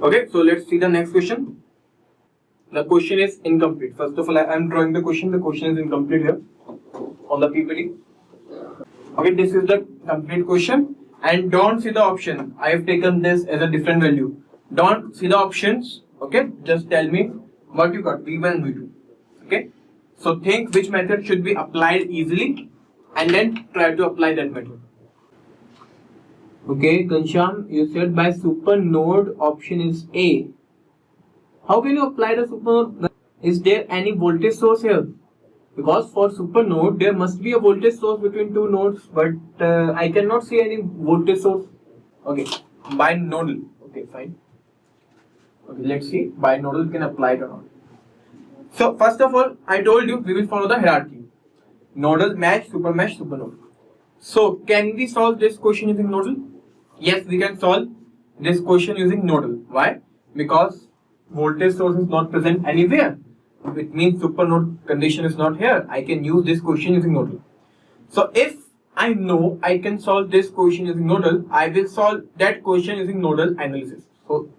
Okay, so let's see the next question. The question is incomplete. First of all, I am drawing the question. The question is incomplete here on the PPT. Okay, this is the complete question. And don't see the option. I have taken this as a different value. Don't see the options. Okay, just tell me what you got, V1 and V2. Okay, so think which method should be applied easily and then try to apply that method. Okay, Ghanshyam, you said by super node option is A. How can you apply the super node? Is there any voltage source here? Because for super node there must be a voltage source between two nodes, but I cannot see any voltage source. Okay, binodal. Okay, fine. Okay, let's see binodal can apply it or not. So first of all, I told you we will follow the hierarchy: nodal, mesh, super mesh, super node. So can we solve this question using nodal? Yes, we can solve this question using nodal. Why? Because voltage source is not present anywhere. It means super node condition is not here. I can use this question using nodal. So if I know I can solve this question using nodal, I will solve that question using nodal analysis. So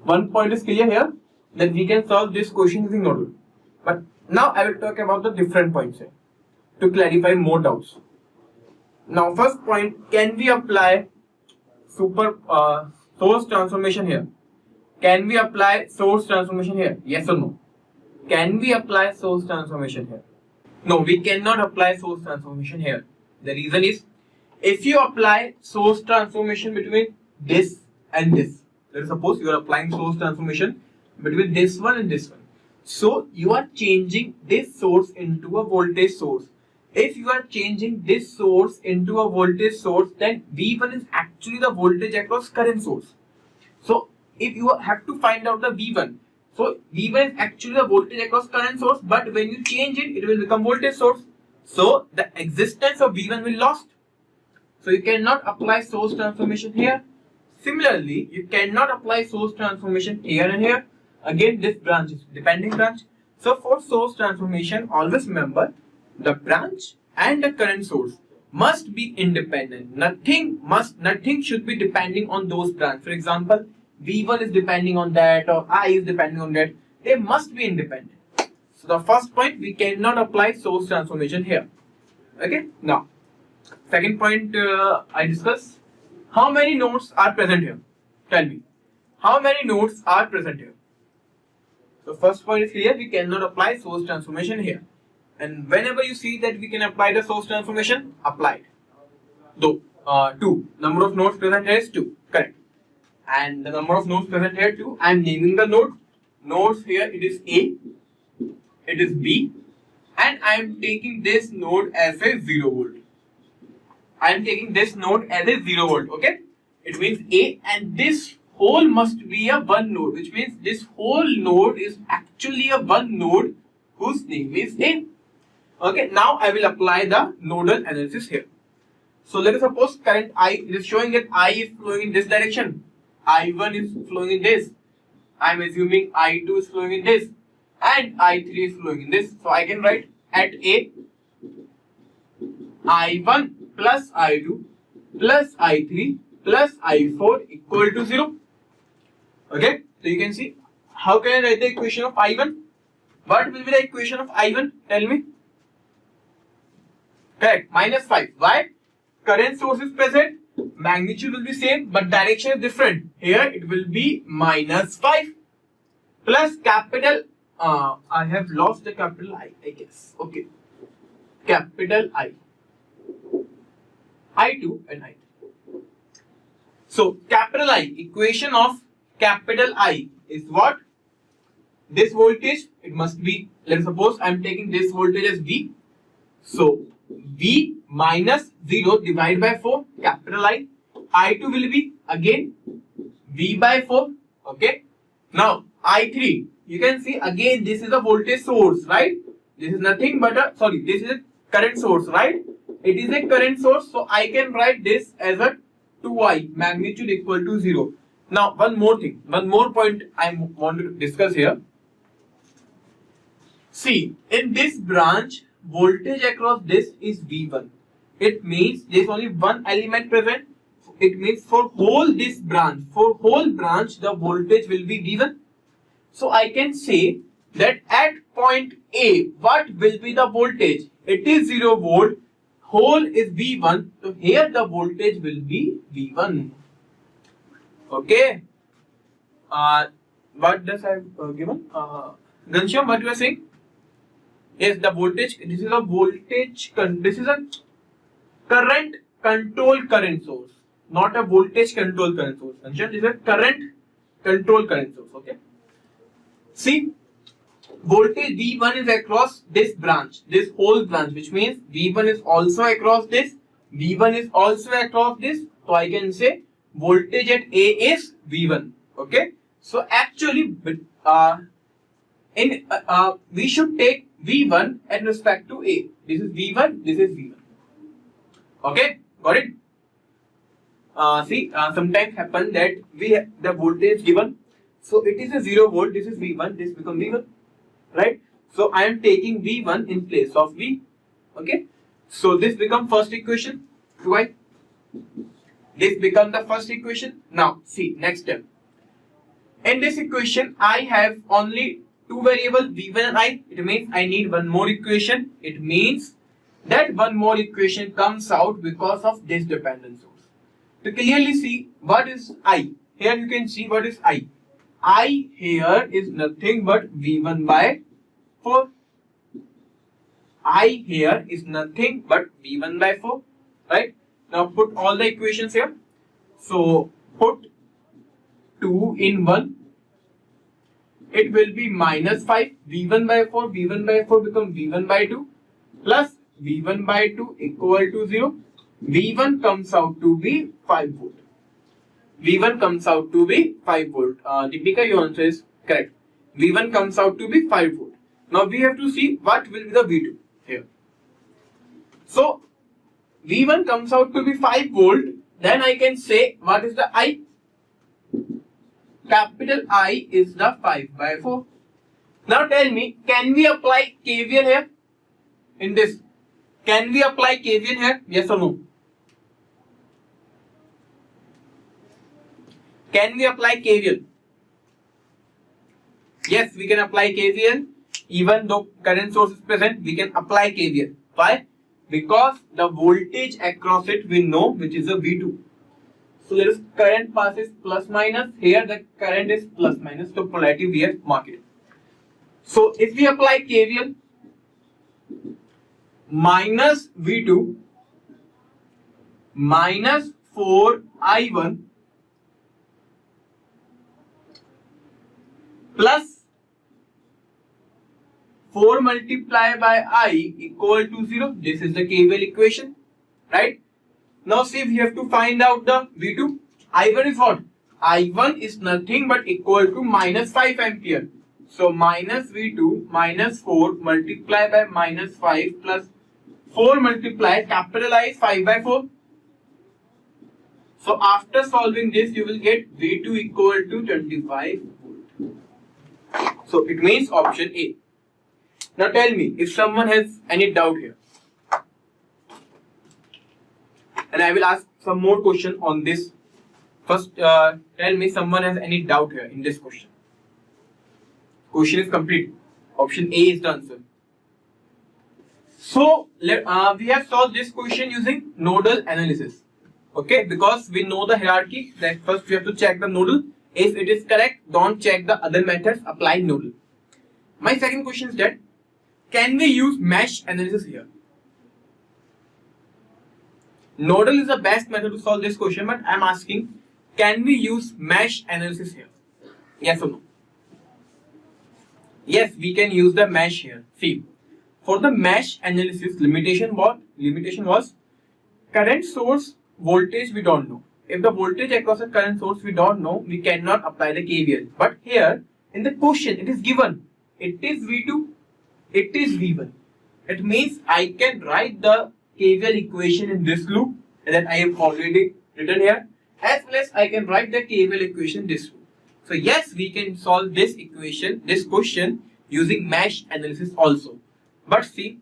one point is clear here, that we can solve this question using nodal. But now I will talk about the different points here to clarify more doubts. Now first point, can we apply super source transformation here? Can we apply source transformation here? Yes or no? Can we apply source transformation here? No, we cannot apply source transformation here. The reason is, if you apply source transformation between this and this, let us suppose you are applying source transformation between this one and this one. So you are changing this source into a voltage source. If you are changing this source into a voltage source, then V1 is actually the voltage across current source. So if you have to find out the V1, so V1 is actually the voltage across current source, but when you change it, it will become voltage source. So the existence of V1 will lost. So you cannot apply source transformation here. Similarly, you cannot apply source transformation here and here. Again, this branch is depending branch. So for source transformation, always remember the branch and the current source must be independent. Nothing should be depending on those branches. For example, V1 is depending on that, or I is depending on that. They must be independent. So the first point, we cannot apply source transformation here. Okay. Now, second point I discuss. How many nodes are present here? Tell me. How many nodes are present here? So first point is clear. We cannot apply source transformation here. And whenever you see that we can apply the source transformation, apply it. Though 2. Number of nodes present here is 2. Correct. And the number of nodes present here 2. I am naming the node. Nodes here, it is A, it is B, and I am taking this node as a 0 volt. I am taking this node as a 0 volt. Okay. It means A, and this whole must be a one node, which means this whole node is actually a one node whose name is A. Okay. Now I will apply the nodal analysis here. So let us suppose current I, it is showing that I is flowing in this direction. I1 is flowing in this. I am assuming I2 is flowing in this. And I3 is flowing in this. So I can write at A, I1 plus I2 plus I3 plus I4 equal to 0. Okay. So you can see, how can I write the equation of I1? What will be the equation of I1? Tell me. Correct. -5. Why? Current source is present. Magnitude will be same, but direction is different. Here it will be -5 plus capital. I have lost the capital I guess. Okay. Capital I. I2 and I3. So capital I, equation of capital I is what? This voltage, it must be, let's suppose I am taking this voltage as V. So V minus 0 divided by 4, capital I. I2 will be again V by 4. Okay. Now I3, you can see again this is a voltage source, right? This is nothing but a, this is a current source, right? It is a current source, so I can write this as a 2I, magnitude equal to 0. Now one more thing, one more point I want to discuss here. See, in this branch, voltage across this is V1. It means there is only one element present. it means for whole this branch, for whole branch the voltage will be V1. So I can say that at point A, what will be the voltage? It is 0 volt, whole is V1, so here the voltage will be V1. Okay. What does I have given? Ghanshyam, what you are saying? Yes, the voltage, this is a voltage, this is a current control current source, not a voltage control current source. Ghanshyam, this is a current control current source, okay? See, voltage V1 is across this branch, this whole branch, which means V1 is also across this, V1 is also across this, so I can say voltage at A is V1, okay? So actually, we should take V1 at respect to A. This is V1, this is V1. Okay, got it? Sometimes happen that we have the voltage given. So it is a 0 volt, this is V1, this becomes V1, right? So I am taking V1 in place of V, okay? So this becomes first equation, right? This becomes the first equation. Now see, next step. In this equation, I have only two variables V1 and I. It means I need one more equation. It means that one more equation comes out because of this dependent source. To clearly see what is I, here you can see what is I. I here is nothing but V1 by 4. I here is nothing but V1 by 4. Right? Now put all the equations here. So put 2 in 1. It will be minus 5. V1 by 4. V1 by 4 becomes V1 by 2. Plus V1 by 2 equal to 0. V1 comes out to be 5 volt. V1 comes out to be 5 volt. Deepika, your answer is correct. V1 comes out to be 5 volt. Now we have to see what will be the V2 here. So V1 comes out to be 5 volt. Then I can say what is the I? Capital I is the 5 by 4. Now tell me, can we apply KVL here? In this, can we apply KVL here? Yes or no? Can we apply KVL? Yes, we can apply KVL. Even though current source is present, we can apply KVL. Why? Because the voltage across it we know, which is a V2. So there is current passes plus minus. Here the current is plus minus. So polarity we have marked it. So if we apply KVL, minus V2 minus 4I1 plus 4 multiplied by I equal to 0. This is the KVL equation, right? Now see, we have to find out the V2. I1 is what? I1 is nothing but equal to minus 5 ampere. So minus V2 minus 4 multiplied by minus 5 plus 4 multiplied capital I is 5 by 4. So after solving this, you will get V2 equal to 25 volt. So it means option A. Now tell me if someone has any doubt here. And I will ask some more question on this. First, tell me someone has any doubt here in this question. Question is complete. Option A is the answer. So, we have solved this question using nodal analysis. Okay, because we know the hierarchy, that first we have to check the nodal. If it is correct, don't check the other methods, apply nodal. My second question is that, can we use mesh analysis here? Nodal is the best method to solve this question, but I am asking, can we use mesh analysis here? Yes or no? Yes, we can use the mesh here. See, for the mesh analysis, limitation was current source voltage we don't know. If the voltage across a current source we don't know, we cannot apply the KVL. But here in the question it is given, it is V2, it is V1. It means I can write the KVL equation in this loop that I have already written here, as well as I can write the KVL equation in this loop. So yes, we can solve this equation, this question using mesh analysis also. But see,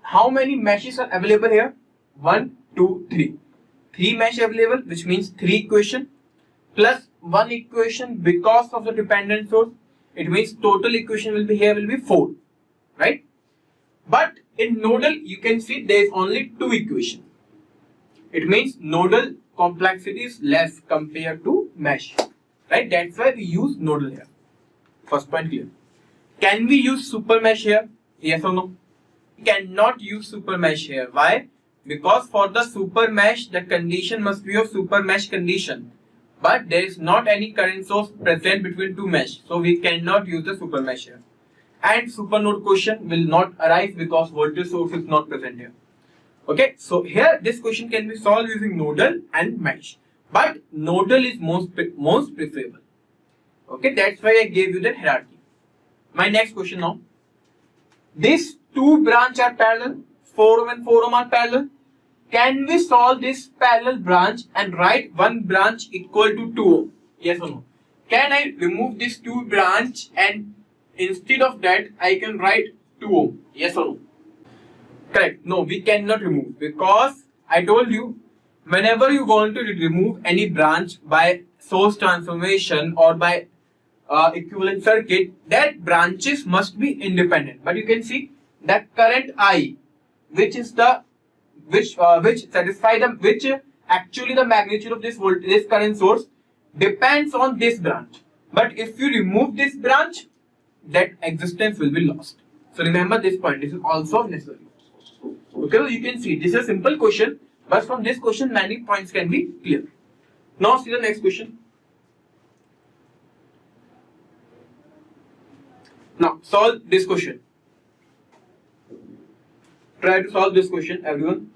how many meshes are available here? 1, 2, 3. 3 mesh available, which means 3 equation plus 1 equation because of the dependent source. It means total equation will be 4, right? But in nodal, you can see there is only 2 equation. It means nodal complexity is less compared to mesh, right? That's why we use nodal here. First point clear. Can we use super mesh here? Yes or no? We cannot use super mesh here. Why? Because for the super mesh, the condition must be of super mesh condition. But there is not any current source present between two mesh. So we cannot use the super mesh here. And super node question will not arise because voltage source is not present here. Okay, so here this question can be solved using nodal and mesh. But nodal is most preferable. Okay, that's why I gave you that hierarchy. My next question now. These two branches are parallel, 4 ohm and 4 ohm are parallel. Can we solve this parallel branch and write one branch equal to 2 ohm? Yes or no? Can I remove this 2 branch and instead of that I can write 2 ohm? Yes or no? Correct. No, we cannot remove because I told you whenever you want to remove any branch by source transformation or by equivalent circuit, that branches must be independent. But you can see that current I, which is the actually the magnitude of this current source depends on this branch. But if you remove this branch, that existence will be lost. So remember this point. This is also necessary. Okay, so you can see this is a simple question, but from this question many points can be clear. Now see the next question. Now solve this question. Try to solve this question, everyone.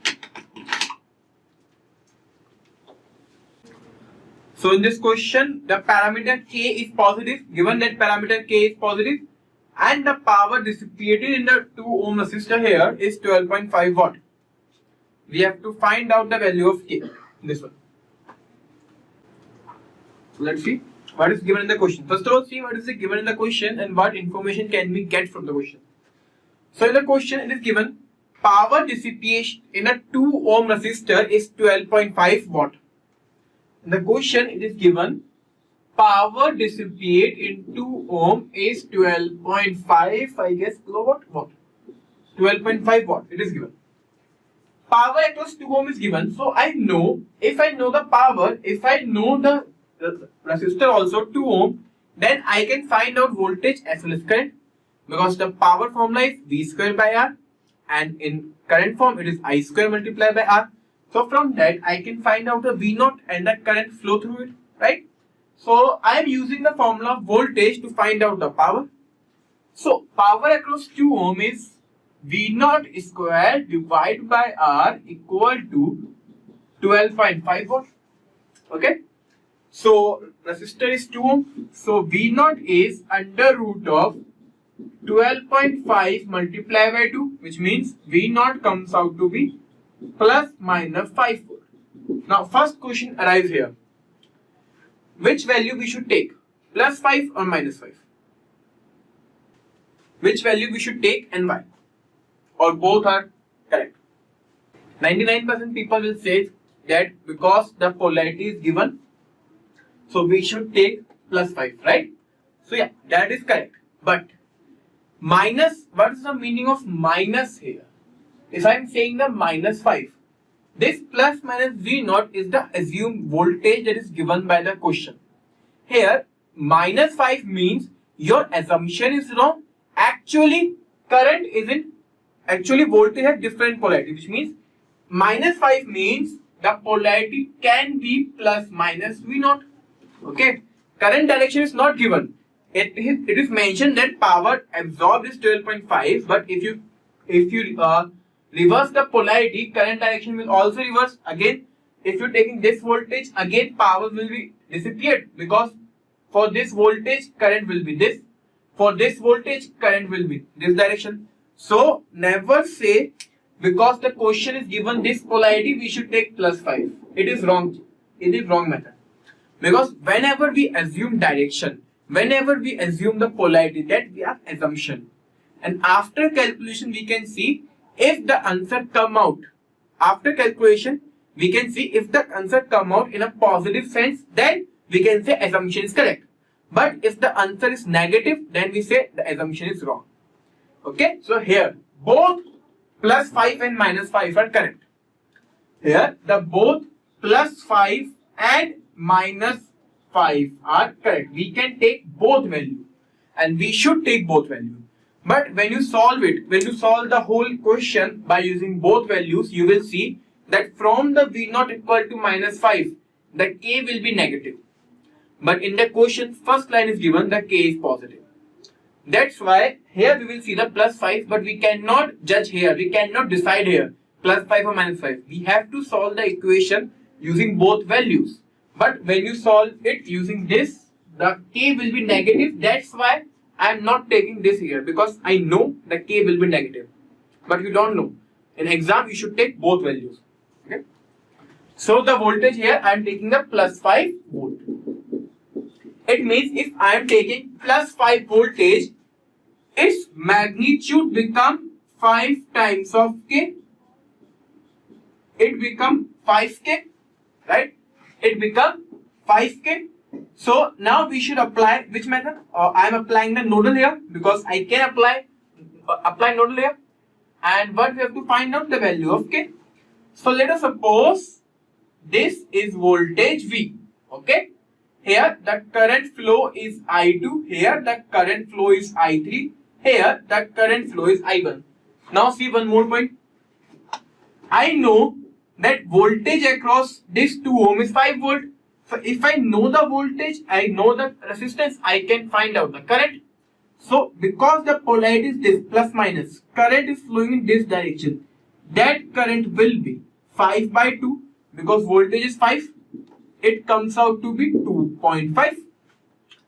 So in this question, the parameter K is positive. Given that parameter K is positive, and the power dissipated in the 2 ohm resistor here is 12.5 watt. We have to find out the value of K. This one. So let's see what is given in the question. First of all, see what is given in the question and what information can we get from the question. So in the question, it is given power dissipation in a 2 ohm resistor is 12.5 watt. In the question, it is given power dissipate in 2 ohm is 12.5, I guess, kilowatt watt. 12.5 watt, it is given. Power across 2 ohm is given. So I know, if I know the power, if I know the resistor also 2 ohm, then I can find out voltage as well as current. Because the power formula is V square by R. And in current form, it is I square multiplied by R. So from that, I can find out the V naught and the current flow through it, right? So I am using the formula of voltage to find out the power. So power across 2 ohm is V naught square divided by R equal to 12.5 watt. Okay. So resistor is 2 ohm. So V naught is under root of 12.5 multiplied by 2, which means V naught comes out to be plus minus 5 volt. Now first question arrives here. Which value we should take? Plus 5 or minus 5? Which value we should take and why? Or both are correct? 99% people will say that because the polarity is given, so we should take plus 5, right? So yeah, that is correct. But minus, what is the meaning of minus here? If I am saying the minus 5, this plus minus V naught is the assumed voltage that is given by the question. Here, minus 5 means your assumption is wrong. Actually, current isn't, actually voltage has different polarity, which means minus 5 means the polarity can be plus minus V naught. Okay, current direction is not given. It is mentioned that power absorbed is 12.5, but if you reverse the polarity, current direction will also reverse. Again, if you're taking this voltage, again power will be disappeared because for this voltage, current will be this. For this voltage, current will be this direction. So never say because the question is given this polarity, we should take plus 5. It is wrong. It is wrong method. Because whenever we assume direction, whenever we assume the polarity, that we have assumption. And after calculation, we can see if the answer come out after calculation, we can see if the answer come out in a positive sense, then we can say assumption is correct. But if the answer is negative, then we say the assumption is wrong. Okay, so here both plus 5 and minus 5 are correct. Here the both plus 5 and minus 5 are correct. We can take both value and we should take both value. But when you solve it, when you solve the whole question by using both values, you will see that from the v naught equal to minus 5, the k will be negative. But in the question, first line is given, the k is positive. That's why here we will see the plus 5, but we cannot judge here. We cannot decide here plus 5 or minus 5. We have to solve the equation using both values. But when you solve it using this, the k will be negative. That's why I am not taking this here, because I know the k will be negative. But you don't know. In exam, you should take both values. Okay. So the voltage here, I am taking the plus 5 volt. It means if I am taking plus 5 voltage, its magnitude become 5 times of k. It become 5k, right? It become 5k. So now we should apply which method? I am applying the nodal here, because I can apply nodal here. And what we have to find out the value of k. So let us suppose this is voltage V. Okay. Here the current flow is I2. Here the current flow is I3. Here the current flow is I1. Now see one more point. I know that voltage across this 2 ohm is 5 volt. So if I know the voltage, I know the resistance, I can find out the current. So because the polarity is this plus minus, current is flowing in this direction. That current will be 5 by 2, because voltage is 5. It comes out to be 2.5,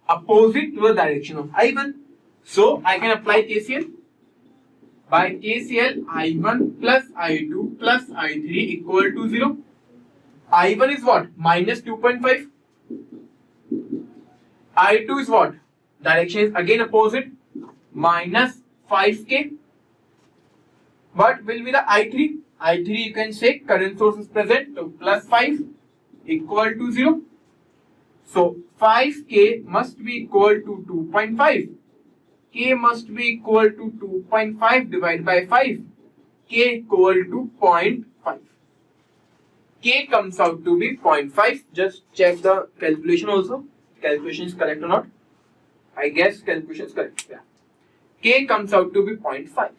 opposite to the direction of I1. So I can apply KCL. By KCL, I1 plus I2 plus I3 equal to 0. I1 is what? Minus 2.5. I2 is what? Direction is again opposite. Minus 5k. What will be the I3? I3 you can say current source is present. So plus 5 equal to 0. So 5k must be equal to 2.5. K must be equal to 2.5 divided by 5. K equal to 0.5. K comes out to be 0.5. Just check the calculation also. Calculation is correct or not? I guess calculation is correct. Yeah. K comes out to be 0.5.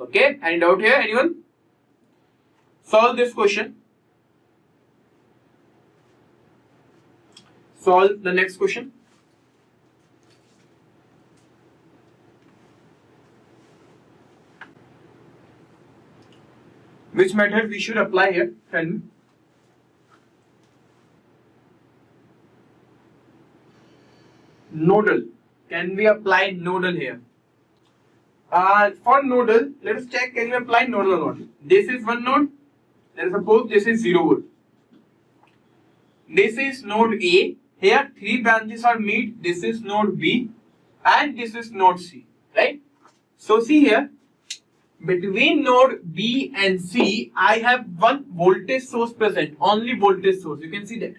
Okay. Any doubt here? Anyone? Solve this question. Solve the next question. Which method we should apply here? Tell me. Nodal. Can we apply nodal here? For nodal, let us check, can we apply nodal or not? This is one node. Let us suppose this is 0 volt. This is node A. Here 3 branches are meet. This is node B and this is node C. Right? So see here. Between node B and C, I have one voltage source present. Only voltage source. You can see that.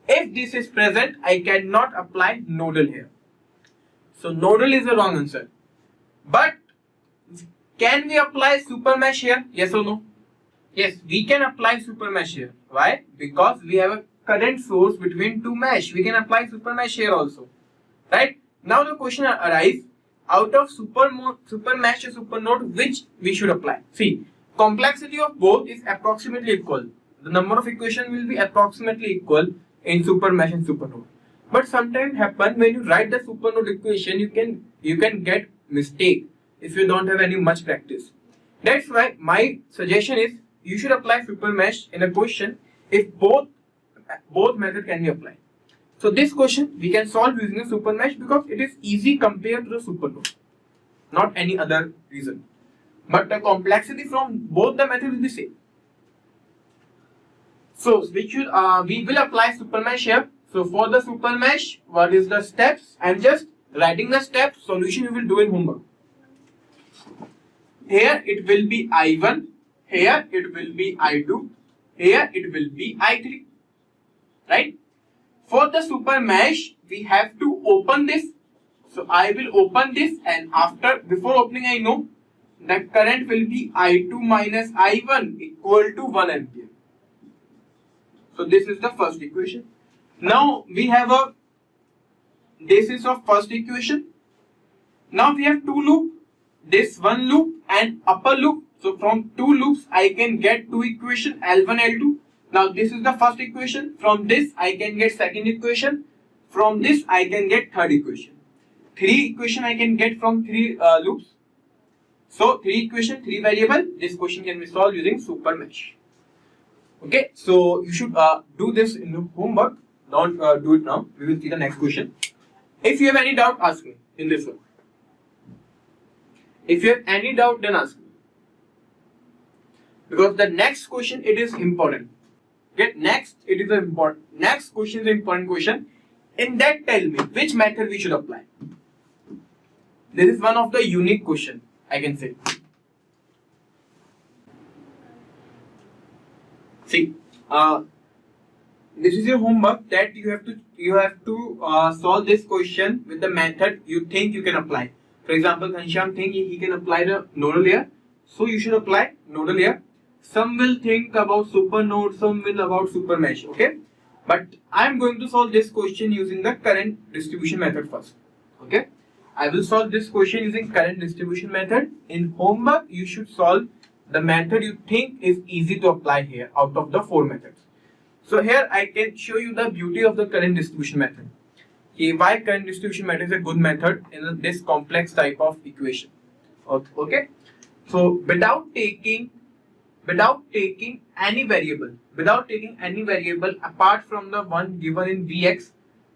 If this is present, I cannot apply nodal here. So nodal is the wrong answer. But can we apply super mesh here? Yes or no? Yes, we can apply super mesh here. Why? Because we have a current source between two mesh. We can apply super mesh here also. Right? Now the question arises, out of super mesh or super node, which we should apply? See, complexity of both is approximately equal. The number of equations will be approximately equal in super mesh and super node. But sometimes happen when you write the super node equation, you can get mistake if you don't have any much practice. That's why my suggestion is you should apply super mesh in a question if both method can be applied. So this question we can solve using a super mesh because it is easy compared to the super node, not any other reason. But the complexity from both the methods will be same. So we will apply super mesh here. So for the super mesh, what is the steps? I am just writing the steps. Solution you will do in homework. Here it will be I1. Here it will be I2. here it will be I3, right? For the super mesh, we have to open this. So I will open this, and before opening, I know that current will be I2 minus I1 equal to 1 ampere. So this is the first equation. Now we have this is of first equation. Now we have two loops, this one loop and upper loop. So from two loops I can get two equation, L1, L2. Now this is the first equation. From this I can get second equation. From this I can get third equation. Three equation I can get from three loops. So three equation, three variable. This question can be solved using super mesh. Okay, so you should do this in the homework. Don't do it now. We will see the next question. If you have any doubt, ask me in this one. If you have any doubt, then ask me. Because the next question, it is important. Okay, next question is an important question. In that, tell me which method we should apply. This is one of the unique question, I can say. See, this is your homework that you have to solve this question with the method you think you can apply. For example, Ghanshyam think he can apply the nodal layer, so you should apply nodal layer. Some will think about super node, some will about super mesh. Okay, but I am going to solve this question using the current distribution method first. Okay, I will solve this question using current distribution method. In homework, you should solve the method you think is easy to apply here out of the four methods. So here I can show you the beauty of the current distribution method. Okay, why current distribution method is a good method in this complex type of equation. Okay, so without taking any variable, apart from the one given in Vx,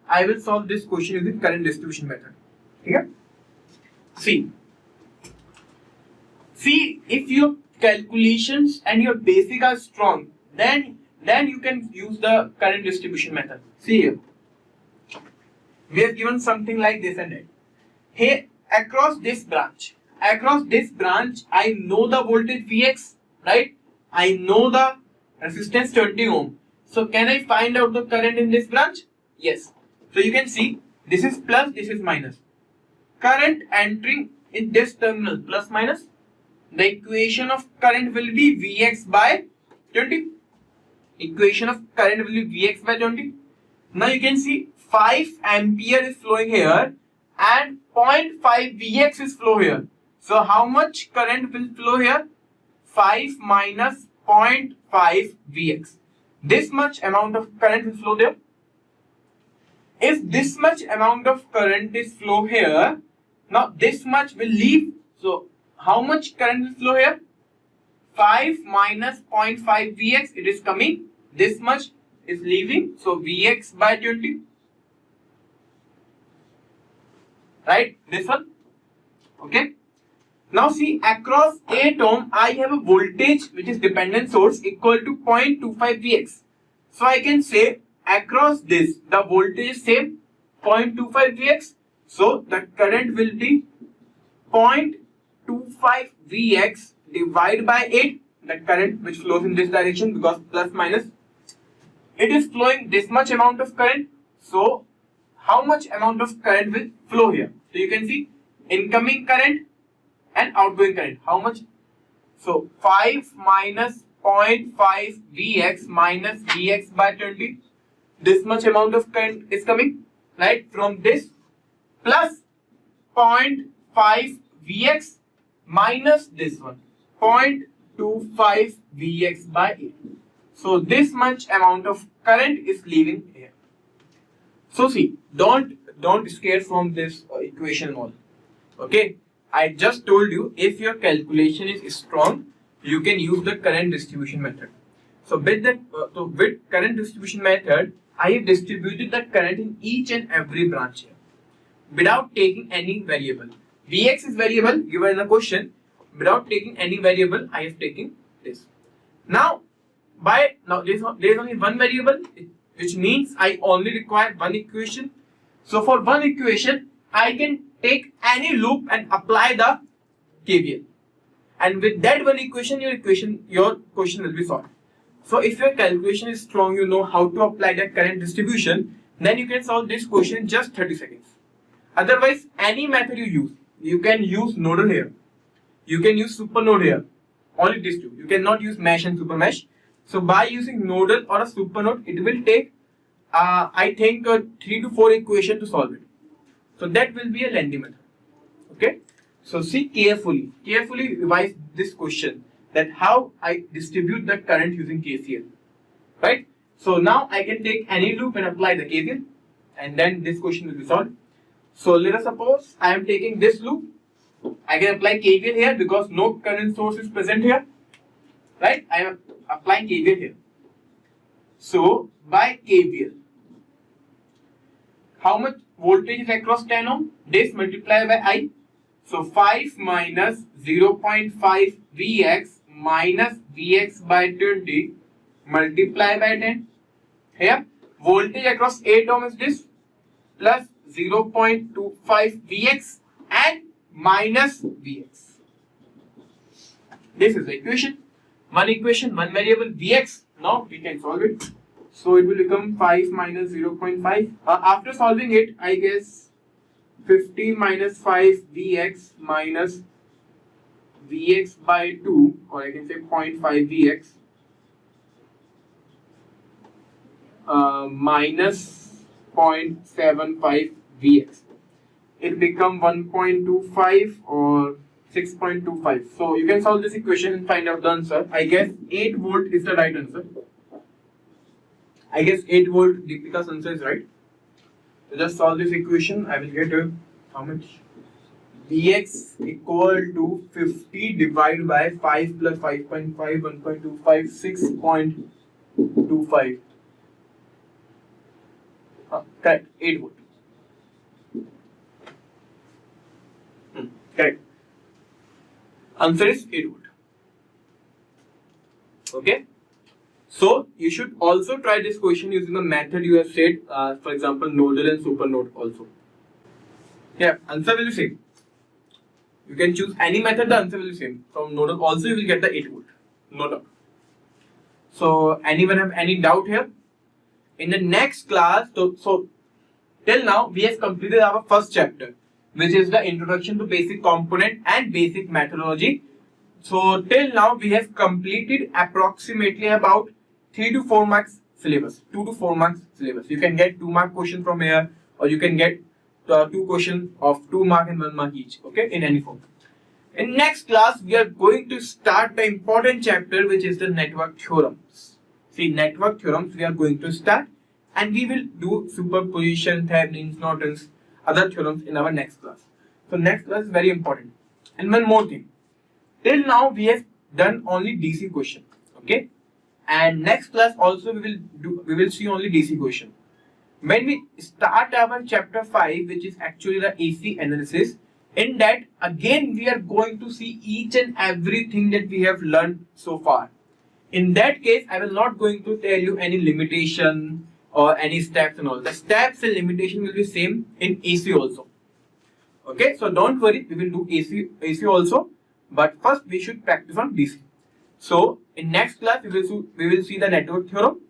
I will solve this question using current distribution method. Okay? See, if your calculations and your basic are strong, then you can use the current distribution method. See here, we have given something like this and that. Here, across this branch, I know the voltage Vx, right? I know the resistance 20 ohm. So can I find out the current in this branch? Yes. So you can see this is plus, this is minus. Current entering in this terminal, plus minus. The equation of current will be Vx by 20. Equation of current will be Vx by 20. Now you can see 5 ampere is flowing here and 0.5 Vx is flow here. So how much current will flow here? 5 minus 0.5 Vx. This much amount of current will flow there. If this much amount of current is flow here, now this much will leave. So how much current will flow here? 5 minus 0.5 Vx, it is coming. This much is leaving. So Vx by 20. Right? This one. Okay. Now see, across 8 ohm, I have a voltage which is dependent source equal to 0.25 Vx. So I can say across this, the voltage is same, 0.25 Vx. So the current will be 0.25 Vx divided by 8. The current which flows in this direction, because plus minus, it is flowing this much amount of current. So how much amount of current will flow here? So you can see incoming current and outgoing current. How much? So 5 minus 0.5 Vx minus Vx by 20. This much amount of current is coming, right, from this, plus 0.5 Vx minus this one, 0.25 Vx by 8. So this much amount of current is leaving here. So see, don't scare from this equation all. Okay, I just told you, if your calculation is strong, you can use the current distribution method. So with current distribution method, I have distributed the current in each and every branch here without taking any variable. Vx is variable given in the question. Without taking any variable, I have taken this. Now there is only one variable, which means I only require one equation. So for one equation, I can take any loop and apply the KVL. And with that one equation, your question will be solved. So if your calculation is strong, you know how to apply the current distribution, then you can solve this question in just 30 seconds. Otherwise, any method you can use nodal here, you can use super node here, only these two. You cannot use mesh and super mesh. So by using nodal or a super node, it will take I think 3 to 4 equations to solve it. So that will be a lengthy method. Okay. So see carefully revise this question, that how I distribute the current using KCL. Right. So now I can take any loop and apply the KCL, and then this question will be solved. So let us suppose I am taking this loop. I can apply KVL here because no current source is present here. Right? I am applying KVL here. So by KVL, how much voltage is across 10 ohm? This multiplied by I. So 5 minus 0.5 Vx minus Vx by 20 multiply by 10. Here voltage across 8 ohm is this, plus 0.25 Vx and minus Vx. This is the equation. One variable Vx. Now we can solve it. So it will become 5 minus 0.5. After solving it, I guess 50 minus 5 Vx minus Vx by 2, or I can say 0.5 Vx minus 0.75 Vx. It become 1.25 or 6.25. So you can solve this equation and find out the answer. I guess 8 volt is the right answer. I guess 8 volt, Deepika's answer is right. So just solve this equation. I will get how much? Vx equal to 50 divided by 5 plus 5.5, 1.25, 6.25. Correct, 8 volt. Correct. Answer is 8 volt. Okay. So you should also try this question using the method you have said, for example, nodal and super node also. Yeah, answer will be same. You can choose any method, the answer will be same. From nodal also you will get the 8 volt. No doubt. So anyone have any doubt here? In the next class, so till now we have completed our first chapter, which is the introduction to basic component and basic methodology. So till now we have completed approximately about 3 to 4 marks syllabus, 2 to 4 marks syllabus. You can get 2 mark question from here, or you can get 2 questions of 2 mark and 1 mark each. Okay, in any form. In next class we are going to start the important chapter, which is the network theorems. See, network theorems we are going to start, and we will do superposition, Thevenin's, Norton's, other theorems in our next class. So next class is very important. And one more thing, till now we have done only DC question. Okay, and next class also we will see only DC question. When we start our chapter 5, which is actually the AC analysis, in that again we are going to see each and everything that we have learned so far. In that case, I will not going to tell you any limitation or any steps and all. The steps and limitation will be same in AC also. Okay, so don't worry, we will do AC also, but first we should practice on DC. So in next class we will see the network theorem,